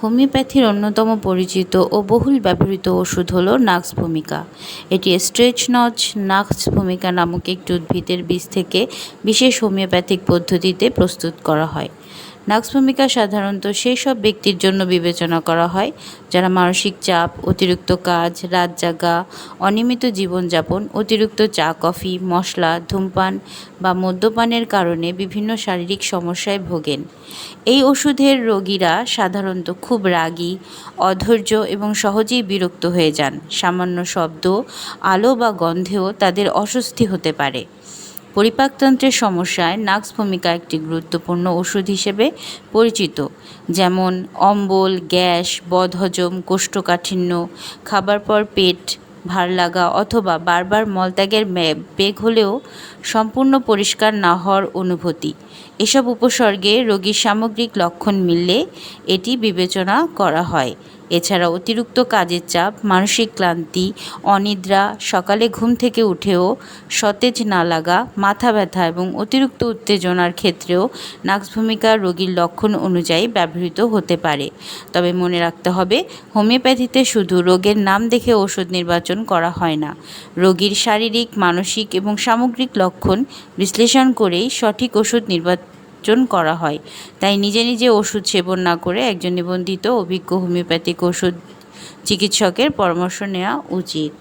হোমিওপ্যাথির অন্যতম পরিচিত ও বহুল ব্যবহৃত ওষুধ হল নাক্স ভূমিকা। এটি স্ট্রেচনজ নাক্স ভূমিকা নামক একটি উদ্ভিদের বীজ থেকে বিশেষ হোমিওপ্যাথিক পদ্ধতিতে প্রস্তুত করা হয়। নাক্স ভূমিকা সাধারণত সেই সব ব্যক্তির জন্য বিবেচনা করা হয় যারা মানসিক চাপ, অতিরিক্ত কাজ, রাত জাগা, অনিয়মিত জীবনযাপন, অতিরিক্ত চা কফি, মশলা, ধূমপান বা মদ্যপানের কারণে বিভিন্ন শারীরিক সমস্যায় ভোগেন। এই ওষুধের রোগীরা সাধারণত খুব রাগী, অধৈর্য এবং সহজেই বিরক্ত হয়ে যান। সামান্য শব্দ, আলো বা গন্ধেও তাদের অস্বস্তি হতে পারে। পরিপাকতন্ত্রের সমস্যায় নাক্স ভূমিকা একটি গুরুত্বপূর্ণ ওষুধ হিসেবে পরিচিত, যেমন অম্বল, গ্যাস, বদহজম, কোষ্ঠকাঠিন্য, খাবার পর পেট ভার লাগা অথবা বারবার মলত্যাগের বেগ হলেও সম্পূর্ণ পরিষ্কার না হওয়ার অনুভূতি। এসব উপসর্গে রোগীর সামগ্রিক লক্ষণ মিললে এটি বিবেচনা করা হয়। এছাড়া অতিরিক্ত কাজের চাপ, মানসিক ক্লান্তি, অনিদ্রা, সকালে ঘুম থেকে উঠেও সতেজ না লাগা, মাথা ব্যথা এবং অতিরিক্ত উত্তেজনার ক্ষেত্রেও নাক্স ভূমিকা রোগীর লক্ষণ অনুযায়ী ব্যবহৃত হতে পারে। তবে মনে রাখতে হবে, হোমিওপ্যাথিতে শুধু রোগের নাম দেখে ওষুধ নির্বাচন করা হয় না। রোগীর শারীরিক, মানসিক এবং সামগ্রিক লক্ষণ বিশ্লেষণ করেই সঠিক ওষুধ নির্বাচন করা হয়। তাই নিজে নিজে ওষুধ সেবন না করে একজন নিবন্ধিত অভিজ্ঞ হোমিওপ্যাথিক ওষুধ চিকিৎসকের পরামর্শ নেওয়া উচিত।